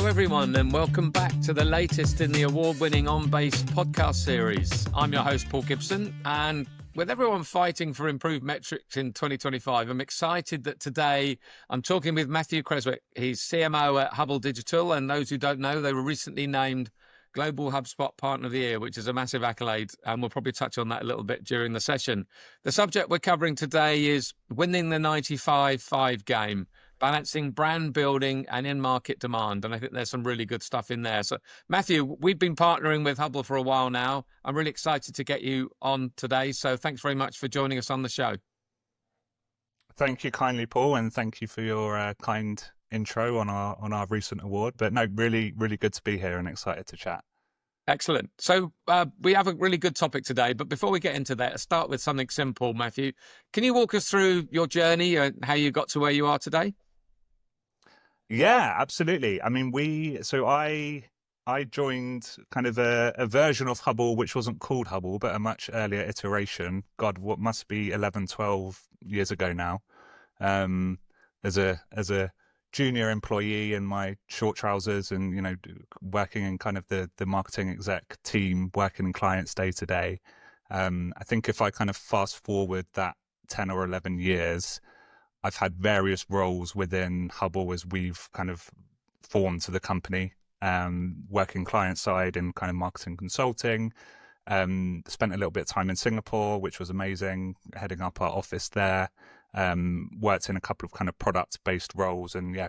Hello everyone and welcome back to the latest in the award-winning Onbase podcast series. I'm your host Paul Gibson, and with everyone fighting for improved metrics in 2025, I'm excited that today I'm talking with Matthew Creswick. He's CMO at Huble Digital, and those who don't know, they were recently named Global HubSpot Partner of the Year, which is a massive accolade, and we'll probably touch on that a little bit during the session. The subject we're covering today is winning the 95-5 game, balancing brand building and in-market demand. And I think there's some really good stuff in there. So, Matthew, we've been partnering with Huble for a while now. I'm really excited to get you on today. So thanks very much for joining us on the show. Thank you kindly, Paul, and thank you for your kind intro on our recent award. But no, really good to be here and excited to chat. Excellent. So we have a really good topic today, but before we get into that, let's start with something simple. Matthew, can you walk us through your journey and how you got to where you are today? Yeah, absolutely. I mean, I joined kind of a version of Huble which wasn't called Huble, but a much earlier iteration. God, what must be 11, 12 years ago now. As a junior employee in my short trousers and, working in kind of the marketing exec team, working in clients day to day. I think if I kind of fast forward that 10 or 11 years, I've had various roles within Huble as we've kind of formed to the company, working client side in kind of marketing consulting. Spent a little bit of time in Singapore, which was amazing, heading up our office there. Worked in a couple of kind of product-based roles, and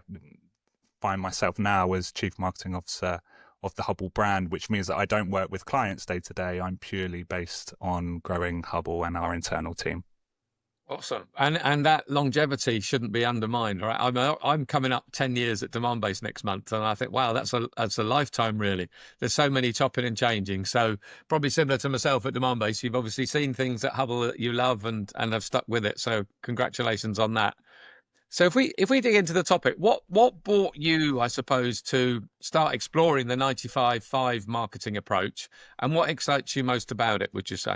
find myself now as Chief Marketing Officer of the Huble brand, which means that I don't work with clients day to day. I'm purely based on growing Huble and our internal team. Awesome. And that longevity shouldn't be undermined, right? I'm coming up 10 years at Onbase next month, and I think, wow, that's a lifetime, really. There's so many chopping and changing. So probably similar to myself at Onbase, you've obviously seen things at Huble that you love and have stuck with it. So congratulations on that. So if we dig into the topic, what brought you, I suppose, to start exploring the 95-5 marketing approach, and what excites you most about it, would you say?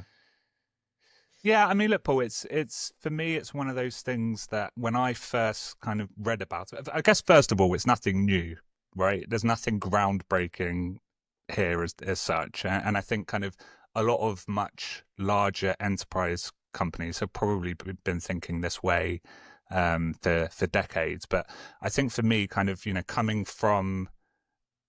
Yeah, I mean, look, Paul, it's for me, it's one of those things that when I first kind of read about it, I guess, first of all, it's nothing new, right? There's nothing groundbreaking here as such. And I think kind of a lot of much larger enterprise companies have probably been thinking this way for decades. But I think for me, kind of, coming from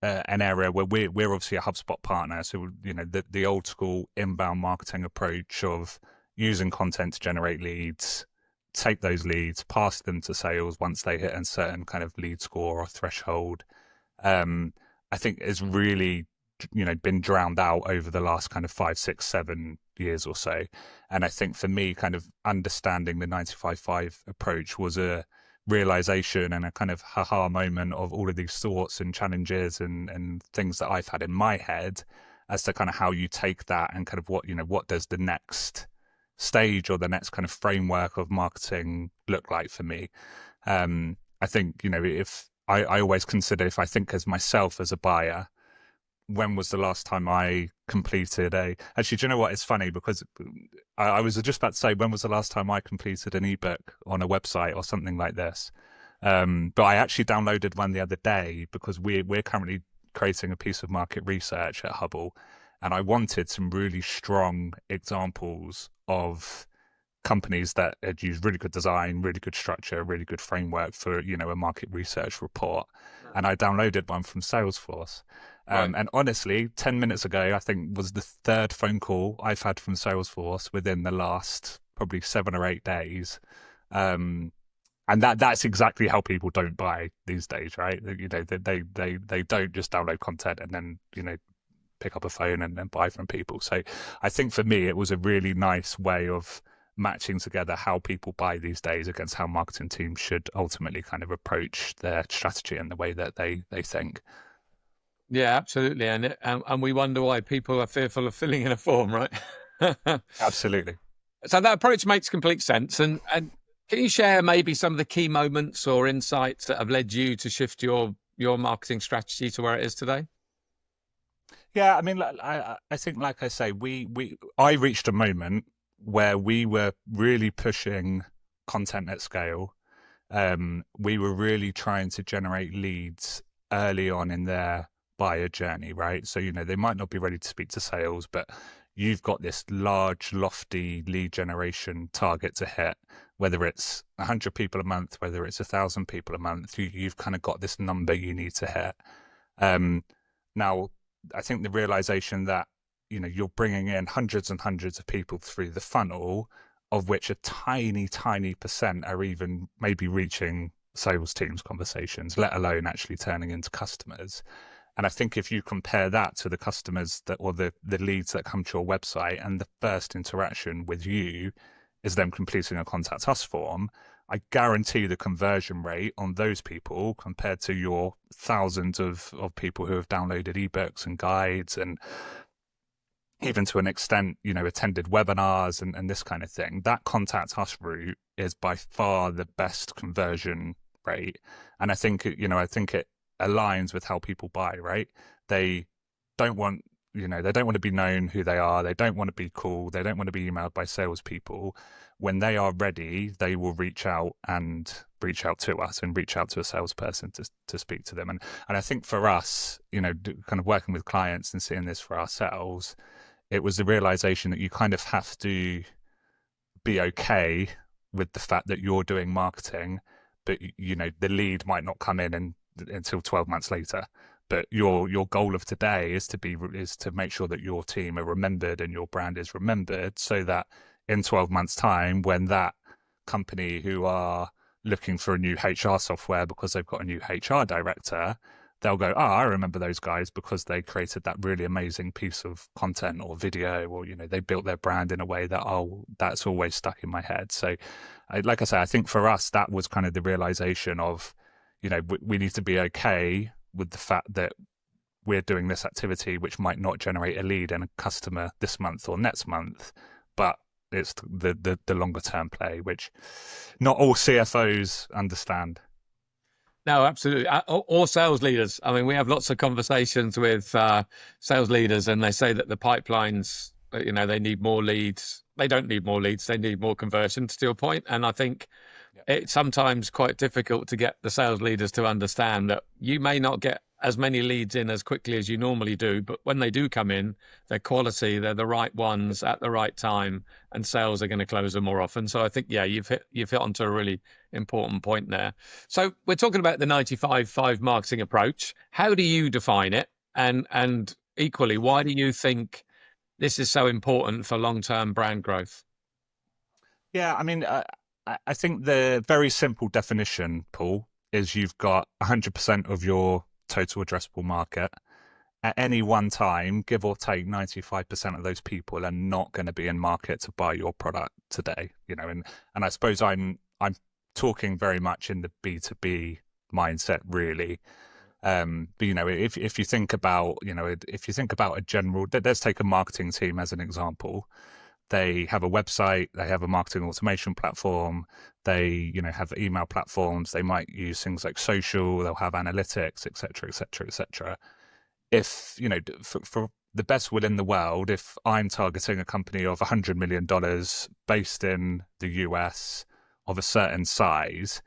an area where we're obviously a HubSpot partner, so, the old school inbound marketing approach of using content to generate leads, take those leads, pass them to sales once they hit a certain kind of lead score or threshold, I think has really, been drowned out over the last kind of 5, 6, 7 years or so. And I think for me, kind of understanding the 95-5 approach was a realization and a kind of haha moment of all of these thoughts and challenges and things that I've had in my head as to kind of how you take that and kind of what does the next stage or the next kind of framework of marketing look like for me. I think, if I always consider, if I think as myself as a buyer, when was the last time I completed actually, do you know what? It's funny because I was just about to say, when was the last time I completed an ebook on a website or something like this? But I actually downloaded one the other day because we're currently creating a piece of market research at Huble, and I wanted some really strong examples of companies that had used really good design, really good structure, really good framework for, a market research report. And I downloaded one from Salesforce. Right. And honestly, 10 minutes ago, I think was the third phone call I've had from Salesforce within the last probably 7 or 8 days. And that's exactly how people don't buy these days, right? They don't just download content and then, pick up a phone and then buy from people. So I think for me, it was a really nice way of matching together how people buy these days against how marketing teams should ultimately kind of approach their strategy and the way that they think. Yeah, absolutely. And we wonder why people are fearful of filling in a form, right? Absolutely. So that approach makes complete sense. And can you share maybe some of the key moments or insights that have led you to shift your marketing strategy to where it is today? Yeah, I mean, I think, like I say, I reached a moment where we were really pushing content at scale. We were really trying to generate leads early on in their buyer journey, right? So, they might not be ready to speak to sales, but you've got this large, lofty lead generation target to hit, whether it's 100 people a month, whether it's 1,000 people a month, you've kind of got this number you need to hit. Now, I think the realization that, you're bringing in hundreds and hundreds of people through the funnel, of which a tiny, tiny percent are even maybe reaching sales teams conversations, let alone actually turning into customers. And I think if you compare that to the customers or the leads that come to your website, and the first interaction with you is them completing a contact us form, I guarantee the conversion rate on those people compared to your thousands of people who have downloaded ebooks and guides, and even to an extent, attended webinars and this kind of thing, that contact us route is by far the best conversion rate. And I think, it aligns with how people buy, right? They don't want, they don't want to be known who they are. They don't want to be cool. They don't want to be emailed by salespeople. When they are ready, they will reach out to us and reach out to a salesperson to speak to them. And I think for us, kind of working with clients and seeing this for ourselves, it was the realization that you kind of have to be okay with the fact that you're doing marketing, but the lead might not come in until 12 months later. But your goal of today is to make sure that your team are remembered and your brand is remembered, so that in 12 months' time, when that company who are looking for a new HR software because they've got a new HR director, they'll go, I remember those guys because they created that really amazing piece of content or video, or, they built their brand in a way that, that's always stuck in my head. So like I say, I think for us, that was kind of the realization of, we need to be okay with the fact that we're doing this activity, which might not generate a lead and a customer this month or next month, but it's the longer term play, which not all CFOs understand. No, absolutely. Or sales leaders. I mean, we have lots of conversations with sales leaders, and they say that the pipelines, they need more leads. They don't need more leads. They need more conversions, to your point. And I think it's sometimes quite difficult to get the sales leaders to understand that you may not get as many leads in as quickly as you normally do, but when they do come in, they're quality, they're the right ones at the right time, and sales are going to close them more often. So I think, you've hit onto a really important point there. So we're talking about the 95/5 marketing approach. How do you define it? And equally, why do you think this is so important for long-term brand growth? Yeah, I mean, I think the very simple definition, Paul, is you've got 100% of your total addressable market. At any one time, give or take, 95% of those people are not going to be in market to buy your product today. And I suppose I'm talking very much in the B2B mindset, really. But if you think about, a general, let's take a marketing team as an example. They have a website, they have a marketing automation platform, they, have email platforms, they might use things like social, they'll have analytics, et cetera, et cetera, et cetera. If, for the best will in the world, if I'm targeting a company of $100 million based in the US of a certain size,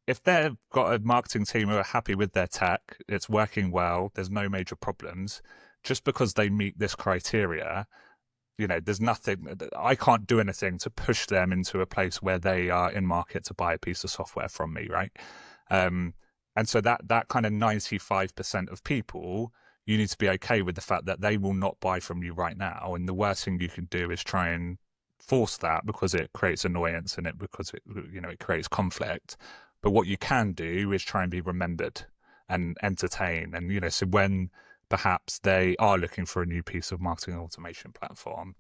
if they've got a marketing team who are happy with their tech, it's working well, there's no major problems, just because they meet this criteria, there's nothing, I can't do anything to push them into a place where they are in market to buy a piece of software from me, right? And so that kind of 95% of people, you need to be okay with the fact that they will not buy from you right now. And the worst thing you can do is try and force that, because it creates annoyance and it creates conflict. But what you can do is try and be remembered and entertain. And, so when perhaps they are looking for a new piece of marketing automation platform,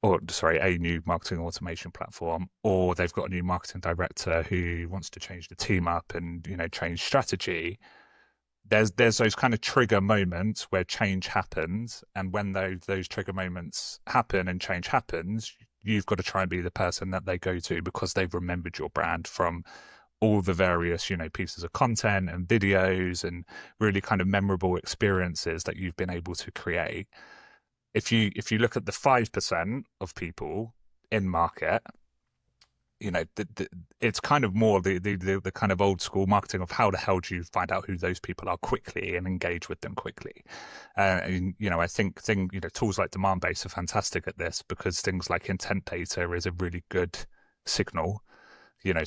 a new marketing automation platform, or they've got a new marketing director who wants to change the team up and, change strategy, there's those kind of trigger moments where change happens. And when those trigger moments happen and change happens, you've got to try and be the person that they go to, because they've remembered your brand from all the various, pieces of content and videos and really kind of memorable experiences that you've been able to create. If you look at the 5% of people in market, it's kind of more the kind of old school marketing of how the hell do you find out who those people are quickly and engage with them quickly. I think tools like Demandbase are fantastic at this, because things like intent data is a really good signal.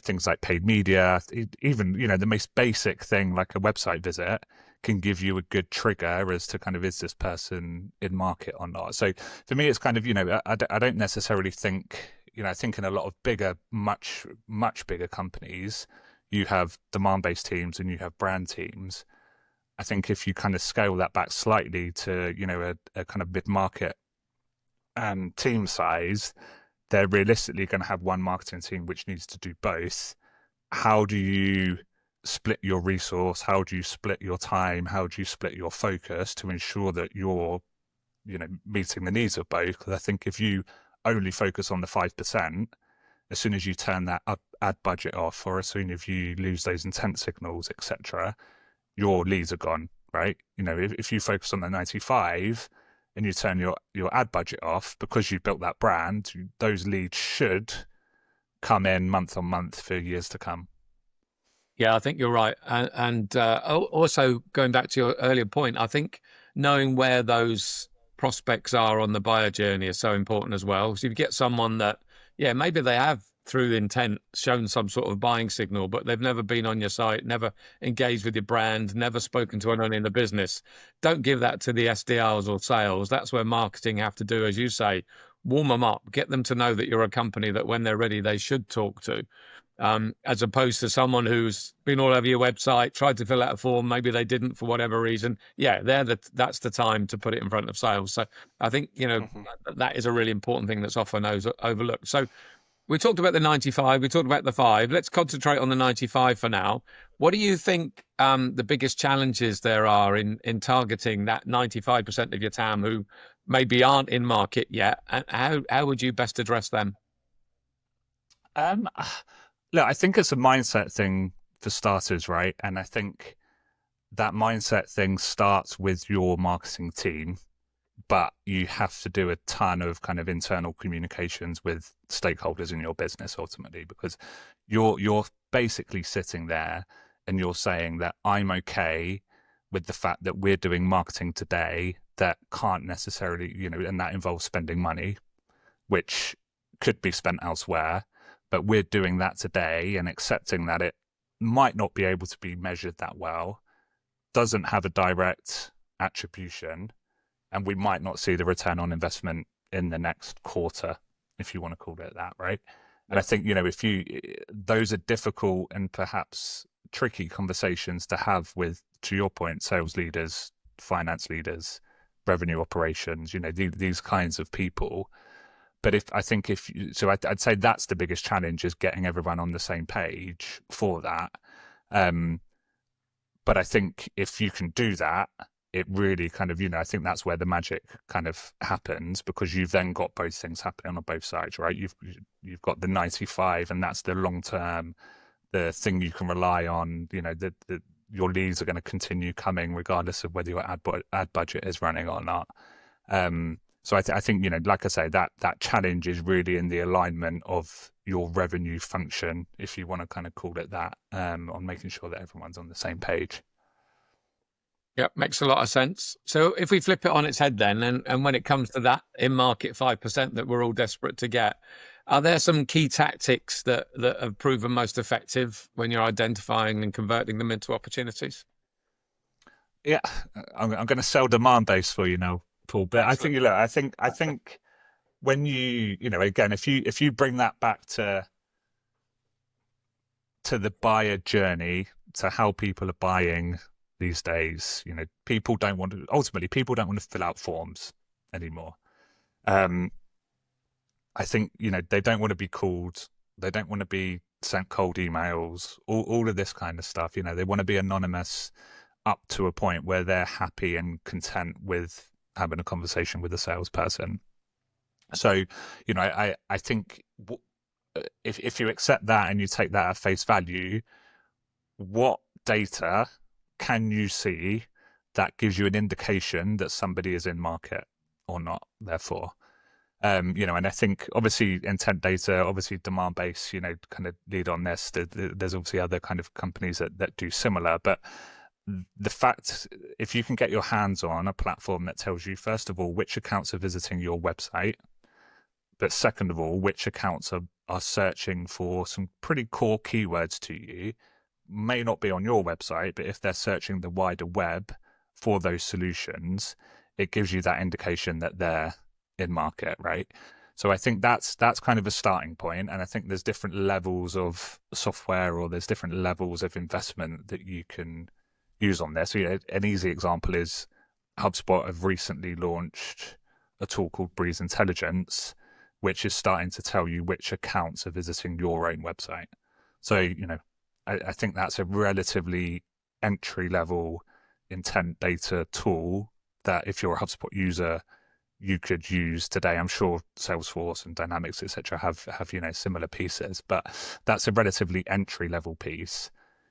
Things like paid media, even, the most basic thing like a website visit can give you a good trigger as to kind of, is this person in market or not? So for me, it's kind of, I don't necessarily think, I think in a lot of bigger, much, much bigger companies, you have demand-based teams and you have brand teams. I think if you kind of scale that back slightly to, a kind of mid-market team size, they're realistically going to have one marketing team which needs to do both. How do you split your resource? How do you split your time? How do you split your focus to ensure that you're, meeting the needs of both? Because I think if you only focus on the 5%, as soon as you turn that ad budget off, or as soon as you lose those intent signals, etc., your leads are gone, right? If you focus on the 95 and you turn your ad budget off, because you built that brand, those leads should come in month on month for years to come. Yeah, I think you're right. And also going back to your earlier point, I think knowing where those prospects are on the buyer journey is so important as well. So if you get someone that, maybe they have through intent shown some sort of buying signal, but they've never been on your site, never engaged with your brand, never spoken to anyone in the business. Don't give that to the SDRs or sales. That's where marketing have to do, as you say, warm them up, get them to know that you're a company that when they're ready, they should talk to. As opposed to someone who's been all over your website, tried to fill out a form, maybe they didn't for whatever reason. Yeah, that's the time to put it in front of sales. So I think, that is a really important thing that's often overlooked. So we talked about the 95, we talked about the 5. Let's concentrate on the 95 for now. What do you think the biggest challenges there are in targeting that 95% of your TAM who maybe aren't in market yet? And how would you best address them? Look, I think it's a mindset thing for starters, right? And I think that mindset thing starts with your marketing team, but you have to do a ton of kind of internal communications with stakeholders in your business ultimately, because you're basically sitting there and you're saying that I'm okay with the fact that we're doing marketing today that can't necessarily, and that involves spending money, which could be spent elsewhere. But we're doing that today and accepting that it might not be able to be measured that well, doesn't have a direct attribution, and we might not see the return on investment in the next quarter, if you want to call it that, right? And I think, those are difficult and perhaps tricky conversations to have with, to your point, sales leaders, finance leaders, revenue operations, these kinds of people. But I'd say that's the biggest challenge, is getting everyone on the same page for that. But I think if you can do that, it really kind of, I think that's where the magic kind of happens, because you've then got both things happening on both sides, right? You've got the 95, and that's the long term, the thing you can rely on. Your leads are going to continue coming regardless of whether your ad budget is running or not. So I think, like I say, that challenge is really in the alignment of your revenue function, if you want to kind of call it that, on making sure that everyone's on the same page. Yeah, makes a lot of sense. So if we flip it on its head then, and when it comes to that in-market 5% that we're all desperate to get, are there some key tactics that have proven most effective when you're identifying and converting them into opportunities? Yeah, I'm going to sell Demandbase for you now, Paul. But excellent. I think when again, if you bring that back to the buyer journey, to how people are buying these days, people don't want to fill out forms anymore. I think, they don't want to be called, they don't want to be sent cold emails, all of this kind of stuff. They want to be anonymous up to a point where they're happy and content with having a conversation with a salesperson. So, I think if you accept that and you take that at face value, what data can you see that gives you an indication that somebody is in market or not, therefore? And I think obviously intent data, obviously demand base, kind of lead on this. There's obviously other kind of companies that do similar, but the fact, if you can get your hands on a platform that tells you, first of all, which accounts are visiting your website, but second of all, which accounts are searching for some pretty core keywords to you, may not be on your website, but if they're searching the wider web for those solutions, it gives you that indication that they're in market, right? So I think that's kind of a starting point, and I think there's different levels of software, or there's different levels of investment that you can use on this. So, an easy example is HubSpot have recently launched a tool called Breeze Intelligence, which is starting to tell you which accounts are visiting your own website. So, I think that's a relatively entry-level intent data tool that if you're a HubSpot user, you could use today. I'm sure Salesforce and Dynamics, etc., have similar pieces, but that's a relatively entry-level piece.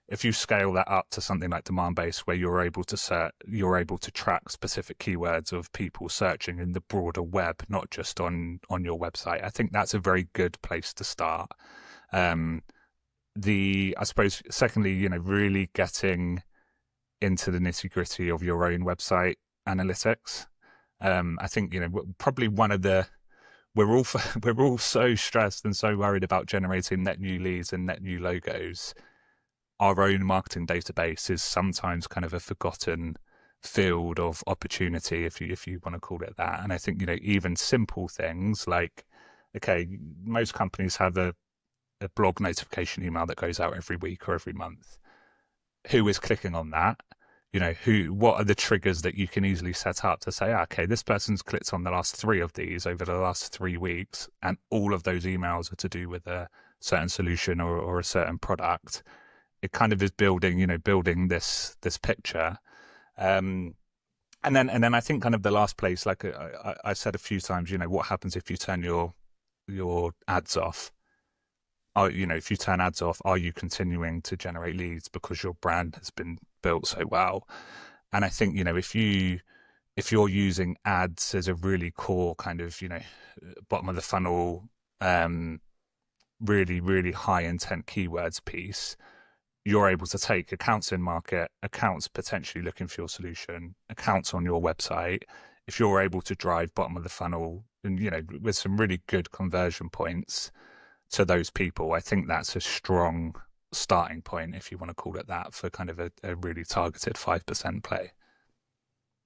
If you scale that up to something like demand base, where you're able to track specific keywords of people searching in the broader web, not just on your website, I think that's a very good place to start. I suppose, secondly, really getting into the nitty-gritty of your own website analytics. I think probably one of the we're all so stressed and so worried about generating net new leads and net new logos. Our own marketing database is sometimes kind of a forgotten field of opportunity, if you want to call it that. And I think even simple things like, okay, most companies have a blog notification email that goes out every week or every month. Who is clicking on that? What are the triggers that you can easily set up to say, okay, this person's clicked on the last 3 of these over the last 3 weeks, and all of those emails are to do with a certain solution or a certain product. It kind of is building this picture. And then I think kind of the last place, like I've said a few times, what happens if you turn your ads off? If you turn ads off, are you continuing to generate leads because your brand has been built so well? And I think, if you're using ads as a really core kind of, bottom of the funnel, really, really high intent keywords piece, you're able to take accounts in market, accounts potentially looking for your solution, accounts on your website. If you're able to drive bottom of the funnel and, with some really good conversion points to those people, I think that's a strong starting point, if you want to call it that, for kind of a really targeted 5% play.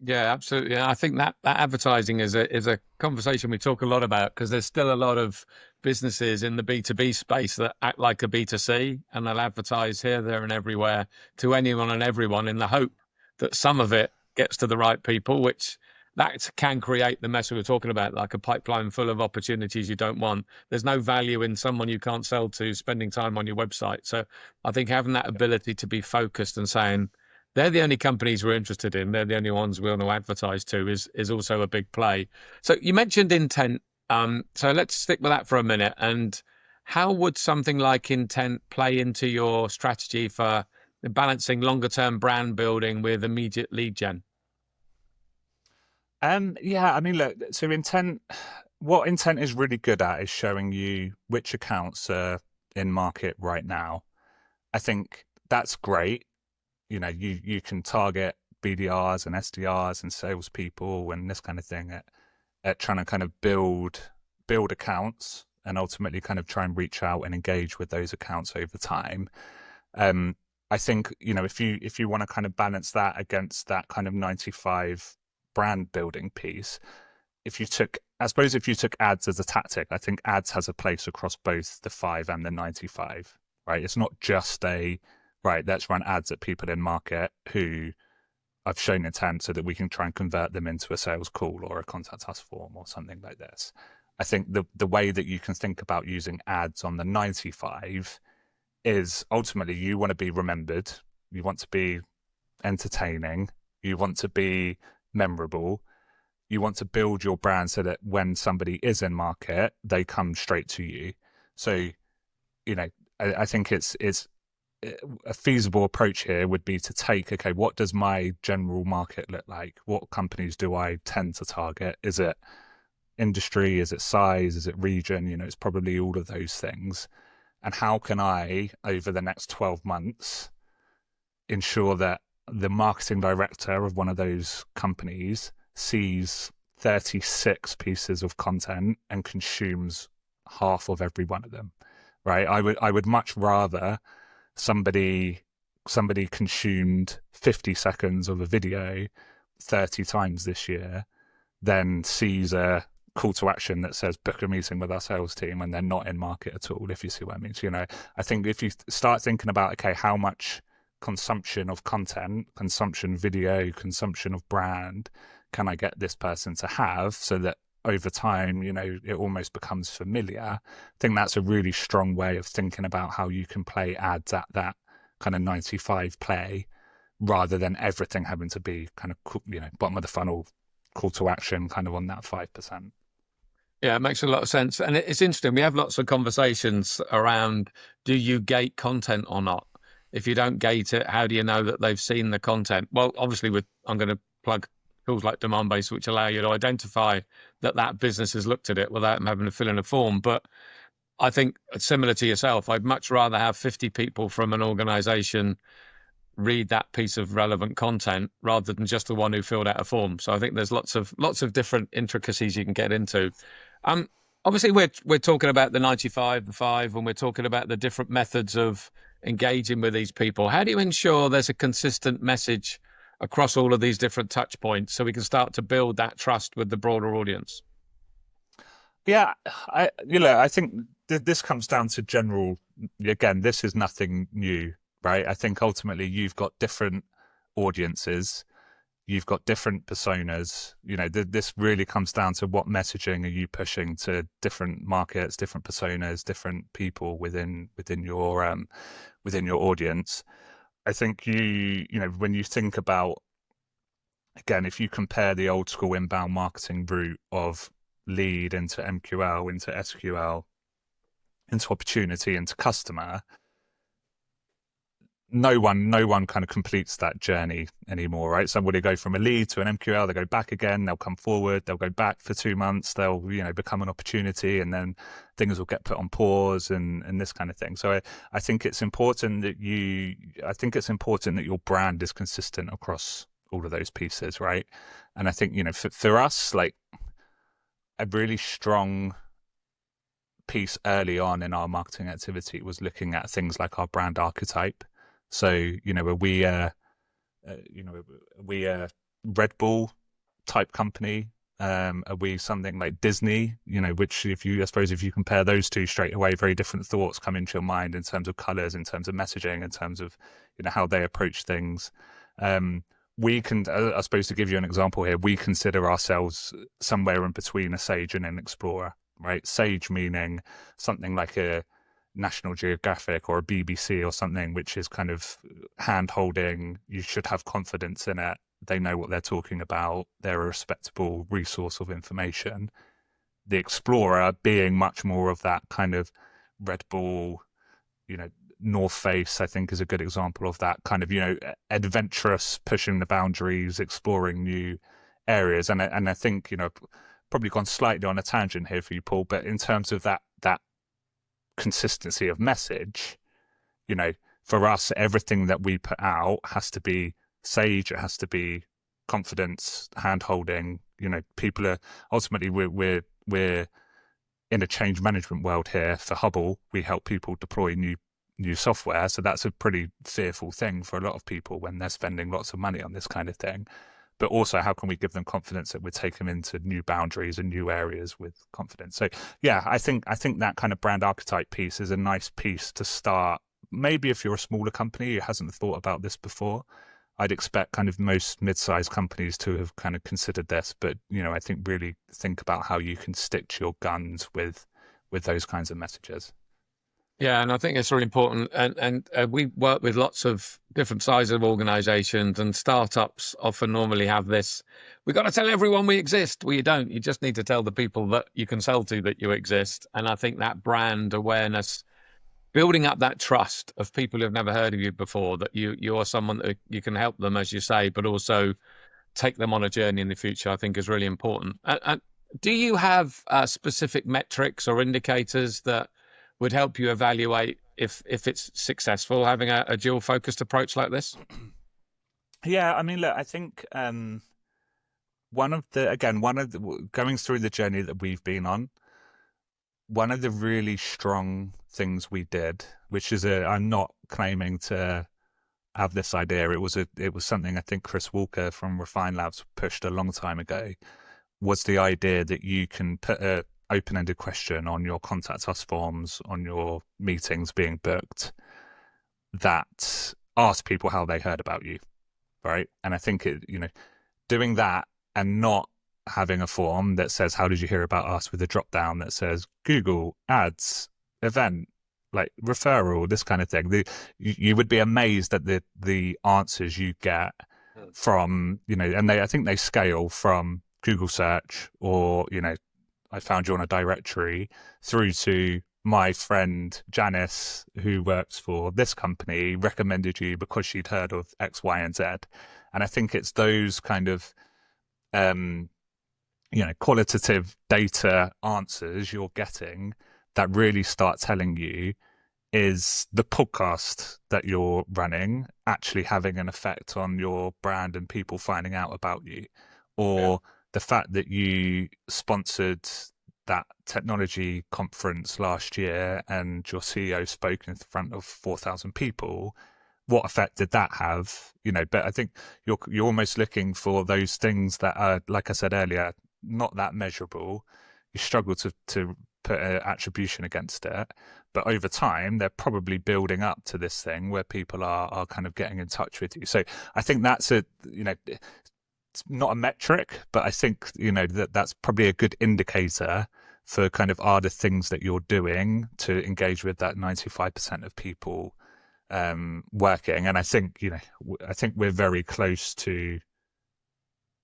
Yeah, absolutely. And I think that advertising is a conversation we talk a lot about, because there's still a lot of businesses in the B2B space that act like a B2C, and they'll advertise here, there, and everywhere to anyone and everyone in the hope that some of it gets to the right people, which that can create the mess we were talking about, like a pipeline full of opportunities you don't want. There's no value in someone you can't sell to spending time on your website. So I think having that ability to be focused and saying, they're the only companies we're interested in, they're the only ones we want to advertise to, is also a big play. So you mentioned intent. So let's stick with that for a minute. And how would something like intent play into your strategy for balancing longer term brand building with immediate lead gen? Yeah, I mean, look, so what intent is really good at is showing you which accounts are in market right now. I think that's great. You can target BDRs and SDRs and salespeople and this kind of thing at trying to kind of build accounts and ultimately kind of try and reach out and engage with those accounts over time. I think, if you want to kind of balance that against that kind of 95 brand building piece, if you took ads as a tactic, I think ads has a place across both the 5 and the 95, right? It's not just right, let's run ads at people in market who I've shown intent so that we can try and convert them into a sales call or a contact us form or something like this. I think the way that you can think about using ads on the 95 is ultimately you want to be remembered, you want to be entertaining, you want to be memorable, you want to build your brand so that when somebody is in market, they come straight to you. So, I think it's a feasible approach here would be to take, okay, what does my general market look like? What companies do I tend to target? Is it industry? Is it size? Is it region? It's probably all of those things. And how can I, over the next 12 months, ensure that the marketing director of one of those companies sees 36 pieces of content and consumes half of every one of them, right? I would much rather somebody consumed 50 seconds of a video 30 times this year than sees a call to action that says book a meeting with our sales team and they're not in market at all, if you see what I mean. So, I think if you start thinking about, okay, how much consumption of content, consumption video, consumption of brand can I get this person to have, so that over time, it almost becomes familiar. I think that's a really strong way of thinking about how you can play ads at that kind of 95 play, rather than everything having to be kind of, bottom of the funnel call to action kind of on that 5%. Yeah, it makes a lot of sense. And it's interesting. We have lots of conversations around, do you gate content or not? If you don't gate it, how do you know that they've seen the content? Well, obviously, I'm going to plug tools like Onbase, which allow you to identify that business has looked at it without them having to fill in a form. But I think, similar to yourself, I'd much rather have 50 people from an organization read that piece of relevant content rather than just the one who filled out a form. So I think there's lots of different intricacies you can get into. Obviously, we're talking about the 95, the 5, and we're talking about the different methods of engaging with these people. How do you ensure there's a consistent message across all of these different touch points so we can start to build that trust with the broader audience? Yeah, I think this comes down to general. Again, this is nothing new, right? I think ultimately you've got different audiences. You've got different personas. This really comes down to what messaging are you pushing to different markets, different personas, different people within your audience. I think when you think about, again, if you compare the old school inbound marketing route of lead into MQL, into SQL, into opportunity, into customer, no one kind of completes that journey anymore, right? Somebody go from a lead to an MQL, they go back again, they'll come forward, they'll go back for 2 months, they'll become an opportunity, and then things will get put on pause and this kind of thing. So I think it's important that your brand is consistent across all of those pieces, right? And I think for us, like, a really strong piece early on in our marketing activity was looking at things like our brand archetype. So, are we a Red Bull type company? Are we something like Disney? Which I suppose if you compare those two straight away, very different thoughts come into your mind in terms of colors, in terms of messaging, in terms of how they approach things. We can, I suppose, to give you an example here, we consider ourselves somewhere in between a sage and an explorer, right? Sage meaning something like a National Geographic or a BBC or something, which is kind of hand-holding. You should have confidence in it. They know what they're talking about. They're a respectable resource of information. The explorer being much more of that kind of Red Bull, North Face, I think, is a good example of that kind of, adventurous, pushing the boundaries, exploring new areas. And I think, probably gone slightly on a tangent here for you, Paul, but in terms of that consistency of message, for us, everything that we put out has to be sage. It has to be confidence, hand holding. People are ultimately, we're in a change management world here. For Huble, we help people deploy new software. So that's a pretty fearful thing for a lot of people when they're spending lots of money on this kind of thing. But also, how can we give them confidence that we take them into new boundaries and new areas with confidence? So yeah, I think that kind of brand archetype piece is a nice piece to start. Maybe if you're a smaller company who hasn't thought about this before, I'd expect kind of most mid-sized companies to have kind of considered this. But, I think really think about how you can stick to your guns with those kinds of messages. Yeah, and I think it's really important. And we work with lots of different sizes of organizations, and startups often normally have this, we've got to tell everyone we exist. Well, you don't. You just need to tell the people that you can sell to that you exist. And I think that brand awareness, building up that trust of people who've never heard of you before, that you are someone that you can help them, as you say, but also take them on a journey in the future, I think is really important. And Do you have specific metrics or indicators that would help you evaluate if it's successful having a dual focused approach like this? Yeah, I mean, look, I think going through the journey that we've been on, one of the really strong things we did, which is I'm not claiming to have this idea. It was something I think Chris Walker from Refine Labs pushed a long time ago. Was the idea that you can put a open-ended question on your contact us forms on your meetings being booked that ask people how they heard about you, right? And I think doing that and not having a form that says how did you hear about us with a drop down that says Google ads event like referral, this kind of thing. You would be amazed at the answers you get from, and I think they scale from Google search or, I found you on a directory through to my friend Janice, who works for this company, recommended you because she'd heard of X, Y, and Z. And I think it's those kind of, qualitative data answers you're getting that really start telling you, is the podcast that you're running actually having an effect on your brand and people finding out about you? Or the fact that you sponsored that technology conference last year and your CEO spoke in front of 4,000 people, what effect did that have? But I think you're almost looking for those things that are, like I said earlier, not that measurable. You struggle to put an attribution against it, but over time they're probably building up to this thing where people are kind of getting in touch with you. So I think that's it's not a metric, but I think that's probably a good indicator for kind of are the things that you're doing to engage with that 95% of people working. And I think we're very close to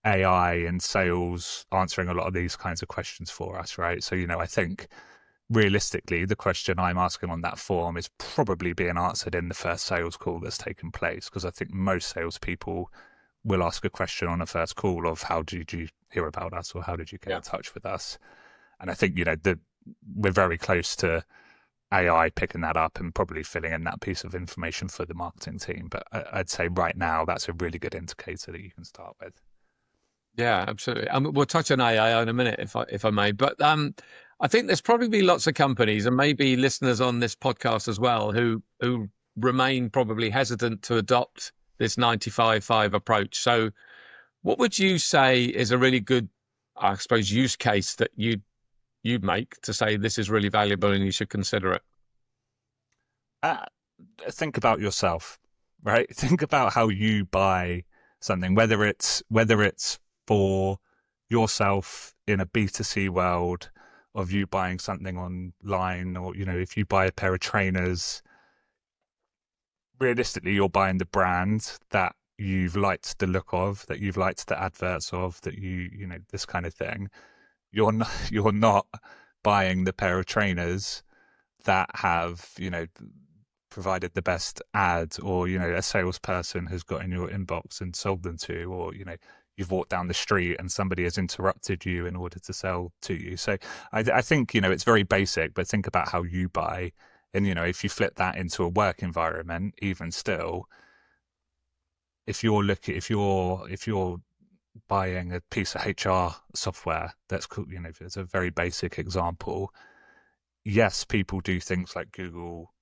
AI and sales answering a lot of these kinds of questions for us, right? So I think realistically the question I'm asking on that form is probably being answered in the first sales call that's taken place, because I think most salespeople will ask a question on a first call of how did you hear about us, or how did you get in touch with us? And I think we're very close to AI picking that up and probably filling in that piece of information for the marketing team. But I'd say right now that's a really good indicator that you can start with. Yeah, absolutely. We'll touch on AI in a minute, if I may. But I think there's probably lots of companies and maybe listeners on this podcast as well who remain probably hesitant to adopt this 95/5 approach. So, what would you say is a really good, I suppose, use case that you'd make to say this is really valuable and you should consider it? Think about yourself, right? Think about how you buy something, whether it's for yourself in a B2C world of you buying something online, or if you buy a pair of trainers, realistically you're buying the brand that you've liked the look of, that you've liked the adverts of, that this kind of thing. You're not buying the pair of trainers that have provided the best ad, or a salesperson has got in your inbox and sold them to, or you've walked down the street and somebody has interrupted you in order to sell to you. So I think it's very basic, but think about how you buy. And if you flip that into a work environment, even still, if you're buying a piece of HR software, that's cool, it's a very basic example. Yes, people do things like Google,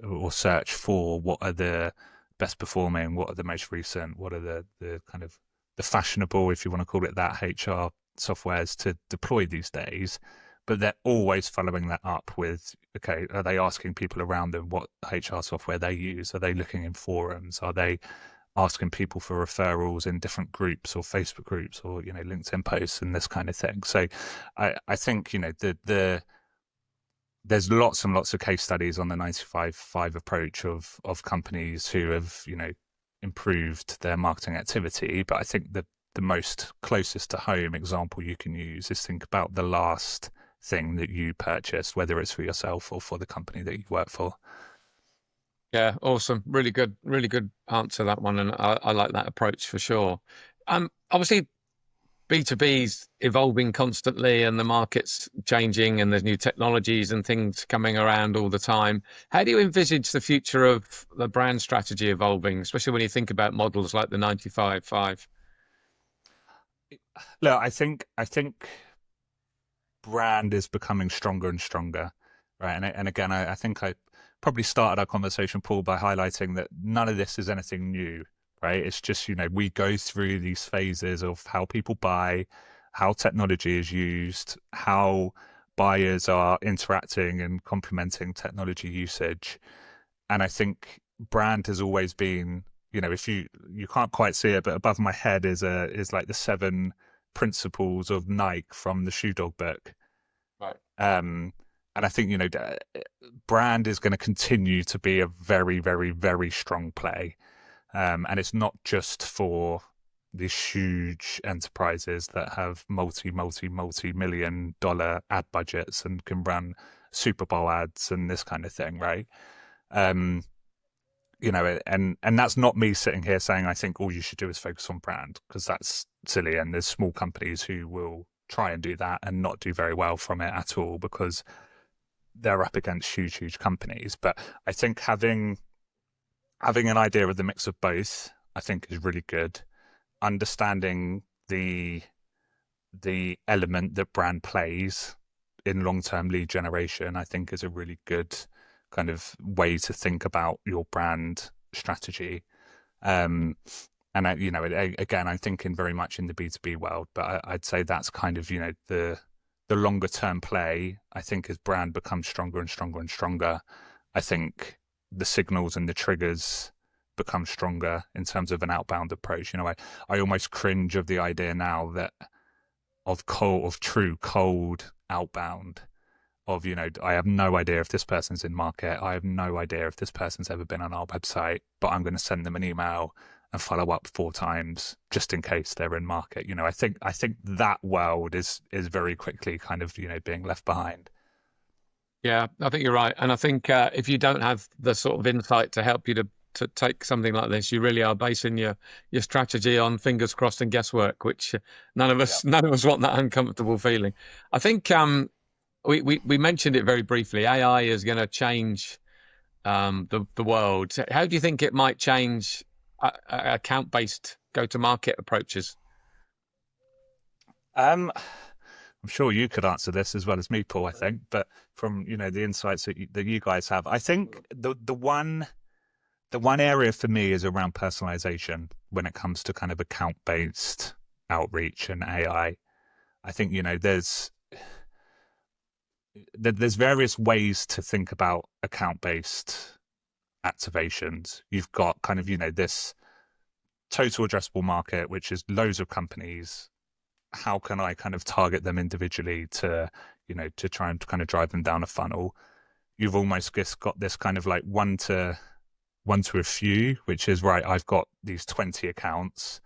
or search for what are the best performing, what are the most recent, what are the kind of the fashionable, if you want to call it that, HR softwares to deploy these days. But they're always following that up with, okay, are they asking people around them what HR software they use? Are they looking in forums? Are they asking people for referrals in different groups or Facebook groups or, LinkedIn posts and this kind of thing? So I think, there's lots and lots of case studies on the 95/5 approach of companies who have, improved their marketing activity. But I think the most closest to home example you can use is think about the last thing that you purchased, whether it's for yourself or for the company that you work for. Yeah, awesome. Really good answer, that one. And I like that approach for sure. Obviously, B2B's evolving constantly and the market's changing and there's new technologies and things coming around all the time. How do you envisage the future of the brand strategy evolving, especially when you think about models like the 95/5? Look, I think brand is becoming stronger and stronger, right? And again, I think I probably started our conversation, Paul, by highlighting that none of this is anything new, right? It's just, we go through these phases of how people buy, how technology is used, how buyers are interacting and complementing technology usage. And I think brand has always been, if you can't quite see it, but above my head is like the 7 principles of Nike from the Shoe Dog book. Right. And I think, brand is going to continue to be a very, very, very strong play. And it's not just for these huge enterprises that have multi-million dollar ad budgets and can run Super Bowl ads and this kind of thing, right? And that's not me sitting here saying I think all you should do is focus on brand, because that's silly. And there's small companies who will try and do that and not do very well from it at all because they're up against huge companies. But I think having an idea of the mix of both, I think, is really good. Understanding the element that brand plays in long-term lead generation, I think, is a really good kind of way to think about your brand strategy. And again, I'm thinking very much in the B2B world, but I'd say that's kind of, the longer term play. I think as brand becomes stronger and stronger and stronger, I think the signals and the triggers become stronger in terms of an outbound approach. I almost cringe of the idea now that of true cold outbound. I have no idea if this person's in market. I have no idea if this person's ever been on our website, but I'm going to send them an email and follow up 4 times just in case they're in market. I think that world is very quickly kind of, being left behind. Yeah, I think you're right. And I think if you don't have the sort of insight to help you to take something like this, you really are basing your strategy on fingers crossed and guesswork, which none of us want that uncomfortable feeling. I think we mentioned it very briefly. AI is going to change the world. How do you think it might change account-based go-to-market approaches? I'm sure you could answer this as well as me, Paul, I think, but from, the insights that you guys have, I think the one area for me is around personalization when it comes to kind of account-based outreach and AI. I think, there's various ways to think about account-based activations. You've got kind of, this total addressable market, which is loads of companies. How can I kind of target them individually to try and kind of drive them down a funnel? You've almost just got this kind of like one to a few, which is, right, I've got these 20 accounts.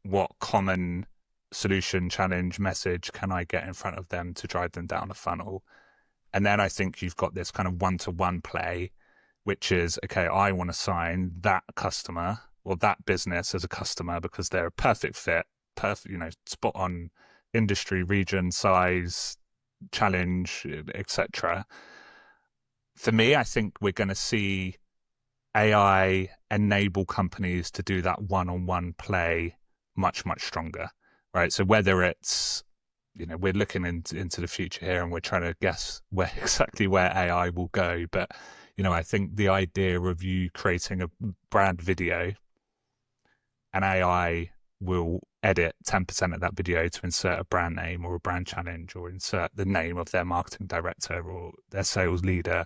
What common solution, challenge, message can I get in front of them to drive them down a funnel? And then I think you've got this kind of one-to-one play, which is, okay, I want to sign that customer or that business as a customer because they're a perfect fit, spot on industry, region, size, challenge, etc. For me, I think we're going to see AI enable companies to do that one-on-one play much stronger, right? So whether it's, we're looking into the future here and we're trying to guess exactly where AI will go, but I think the idea of you creating a brand video and AI will edit 10% of that video to insert a brand name or a brand challenge or insert the name of their marketing director or their sales leader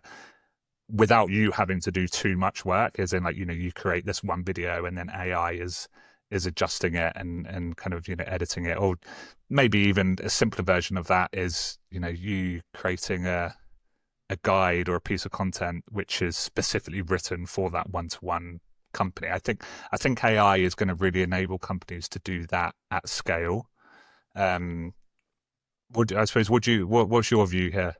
without you having to do too much work, as in like, you create this one video and then AI is adjusting it and kind of, editing it. Or maybe even a simpler version of that is, you creating a guide or a piece of content which is specifically written for that one-to-one company. I think AI is going to really enable companies to do that at scale. What's your view here?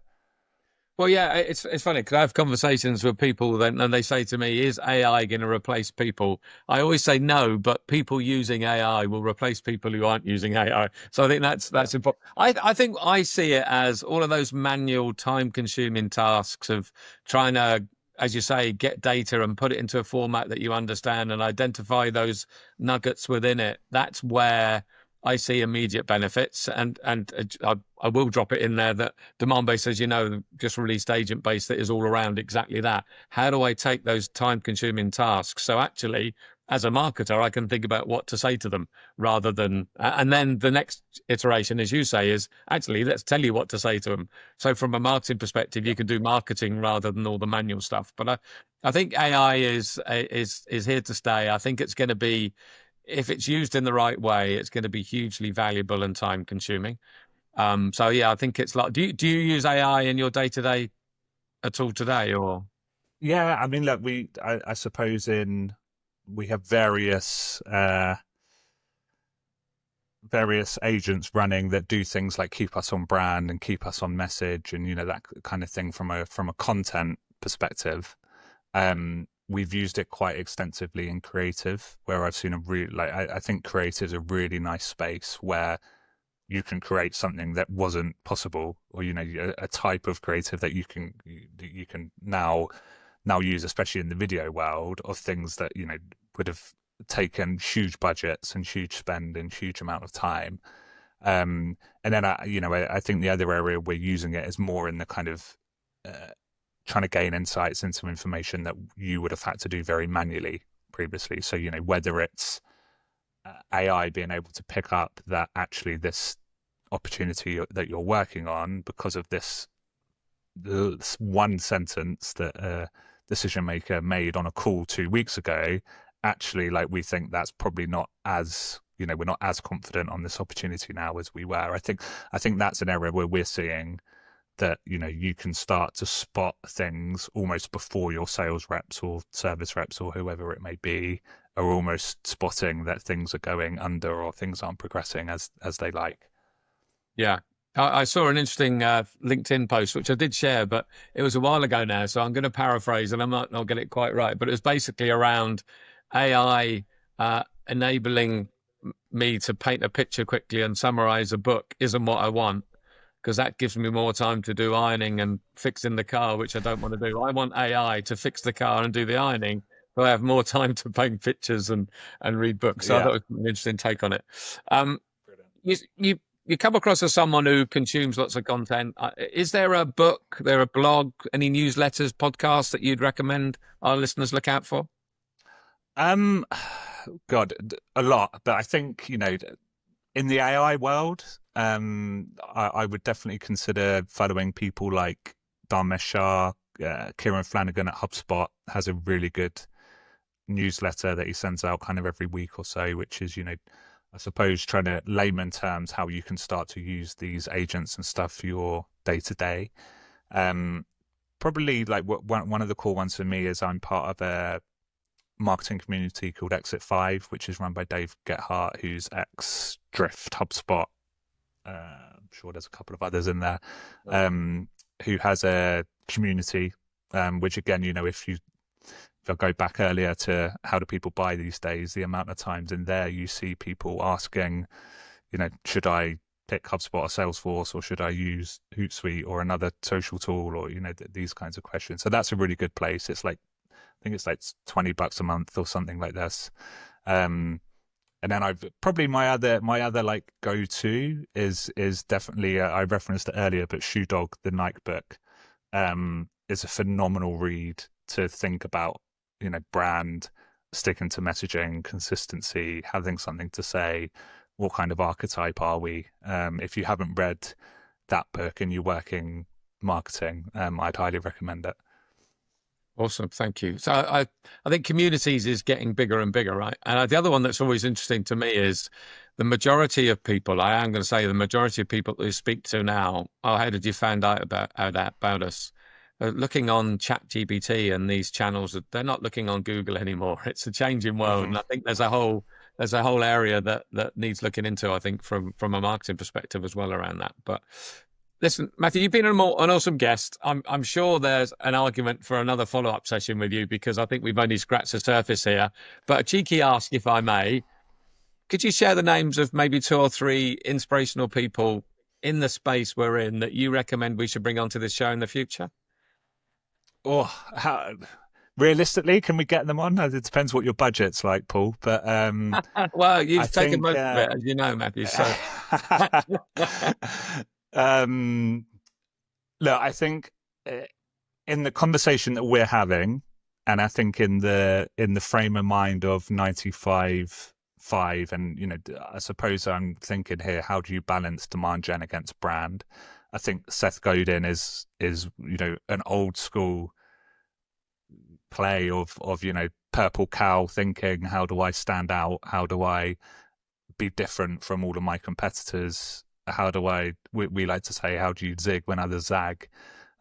Well, yeah, it's funny because I have conversations with people then, and they say to me, "Is AI going to replace people?" I always say no, but people using AI will replace people who aren't using AI. So I think that's important. I think I see it as all of those manual, time-consuming tasks of trying to, as you say, get data and put it into a format that you understand and identify those nuggets within it. That's where I see immediate benefits, and I will drop it in there that demand-based, as you know, just released agent-based that is all around exactly that. How do I take those time-consuming tasks? So actually, as a marketer, I can think about what to say to them rather than, and then the next iteration, as you say, is actually let's tell you what to say to them. So from a marketing perspective, you can do marketing rather than all the manual stuff. But I think AI is here to stay. I think it's going to be, if it's used in the right way, it's going to be hugely valuable and time consuming. So yeah, I think it's like, do you use AI in your day to day at all today, or? Yeah, I mean, look, I suppose we have various agents running that do things like keep us on brand and keep us on message, and that kind of thing from a content perspective. We've used it quite extensively in creative, where I've seen a really, like, I think creative is a really nice space where you can create something that wasn't possible, or a type of creative that you can now use, especially in the video world, of things that would have taken huge budgets and huge spend and huge amount of time. And then I think the other area we're using it is more in the kind of trying to gain insights into information that you would have had to do very manually previously. So whether it's AI being able to pick up that actually this opportunity that you're working on, because of this one sentence that a decision maker made on a call 2 weeks ago, actually, like, we think that's probably not as, we're not as confident on this opportunity now as we were. I think that's an area where we're seeing that you can start to spot things almost before your sales reps or service reps or whoever it may be are almost spotting that things are going under or things aren't progressing as they like. Yeah. I saw an interesting LinkedIn post, which I did share, but it was a while ago now. So I'm going to paraphrase and I might not get it quite right, but it was basically around AI enabling me to paint a picture quickly and summarize a book isn't what I want, because that gives me more time to do ironing and fixing the car, which I don't want to do. I want AI to fix the car and do the ironing, so I have more time to paint pictures and read books. So I Yeah. thought it was an interesting take on it. You come across as someone who consumes lots of content. Is there a book, there a blog, any newsletters, podcasts that you'd recommend our listeners look out for? God, a lot, but I think in the AI world, I would definitely consider following people like Dharmesh Shah. Kieran Flanagan at HubSpot has a really good newsletter that he sends out kind of every week or so, which is, I suppose, trying to layman terms how you can start to use these agents and stuff for your day to day. Probably like one of the cool ones for me is I'm part of a marketing community called Exit 5, which is run by Dave Gethart, who's ex Drift, HubSpot. I'm sure there's a couple of others in there, who has a community, which again, if I go back earlier to how do people buy these days, the amount of times in there you see people asking, should I pick HubSpot or Salesforce, or should I use Hootsuite or another social tool, or these kinds of questions. So that's a really good place. It's like, I think it's like $20 a month or something like this. And then I've probably my other like go to is definitely I referenced it earlier, but Shoe Dog, the Nike book, is a phenomenal read to think about brand, sticking to messaging, consistency, having something to say, what kind of archetype are we? If you haven't read that book and you're working marketing, I'd highly recommend it. Awesome, thank you. So I think communities is getting bigger and bigger, right? And the other one that's always interesting to me is the majority of people. I am going to say the majority of people who speak to now. Oh, how did you find out about us? Looking on ChatGPT and these channels, they're not looking on Google anymore. It's a changing world, and I think there's a whole area that needs looking into. I think from a marketing perspective as well around that. But Listen, Matthew, you've been an awesome guest. I'm sure there's an argument for another follow-up session with you because I think we've only scratched the surface here. But a cheeky ask, if I may, could you share the names of maybe 2 or 3 inspirational people in the space we're in that you recommend we should bring onto this show in the future? Realistically, can we get them on? It depends what your budget's like, Paul. But well, you've taken most of it, as you know, Matthew. So. Look, I think in the conversation that we're having, and I think in the frame of mind of 95.5, and I suppose I'm thinking here, how do you balance demand gen against brand? I think Seth Godin is an old school play of purple cow thinking. How do I stand out? How do I be different from all of my competitors? How do we like to say, how do you zig when others zag?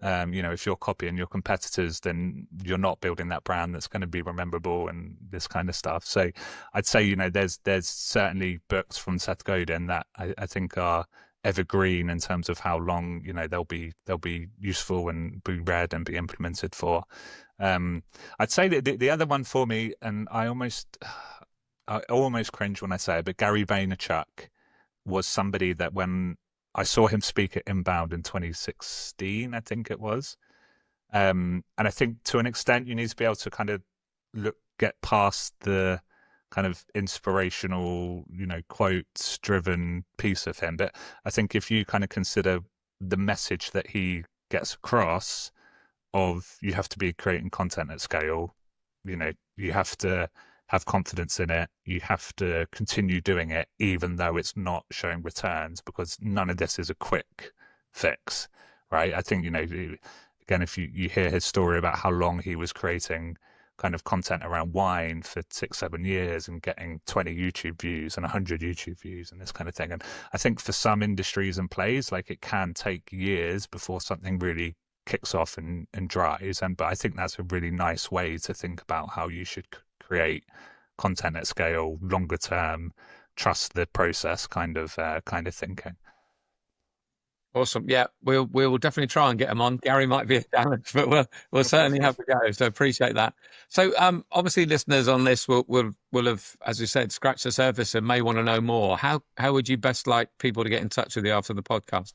If you're copying your competitors, then you're not building that brand that's going to be rememberable and this kind of stuff. So I'd say, there's certainly books from Seth Godin that I think are evergreen in terms of how long, they'll be useful and be read and be implemented for. I'd say that the other one for me, and I almost cringe when I say it, but Gary Vaynerchuk was somebody that when I saw him speak at Inbound in 2016, I think it was. And I think to an extent, you need to be able to kind of get past the kind of inspirational, quotes driven piece of him. But I think if you kind of consider the message that he gets across of you have to be creating content at scale, you have to have confidence in it. You have to continue doing it, even though it's not showing returns, because none of this is a quick fix, right? I think, again, if you hear his story about how long he was creating kind of content around wine for 6-7 years and getting 20 YouTube views and 100 YouTube views and this kind of thing. And I think for some industries and plays, like it can take years before something really kicks off and drives. But I think that's a really nice way to think about how you should create content at scale, longer term, trust the process kind of thinking. Awesome. Yeah, we'll definitely try and get them on. Gary might be a challenge, but we'll certainly have to go. So appreciate that. So obviously listeners on this will have, as you said, scratched the surface and may want to know more. How would you best like people to get in touch with you after the podcast?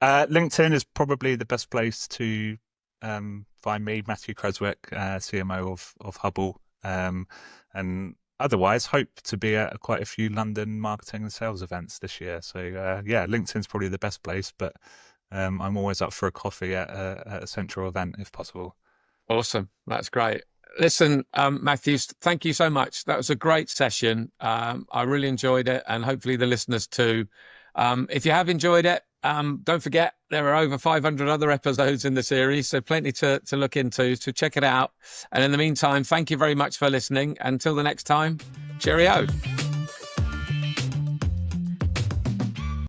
LinkedIn is probably the best place to find me, Matthew Creswick, CMO of Huble. And otherwise, hope to be at quite a few London marketing and sales events this year. So LinkedIn's probably the best place, but I'm always up for a coffee at a central event if possible. Awesome. That's great. Listen, Matthew, thank you so much. That was a great session. I really enjoyed it, and hopefully the listeners too. If you have enjoyed it, don't forget there are over 500 other episodes in the series, so plenty to look into, so check it out. And in the meantime, thank you very much for listening. Until the next time, cheerio.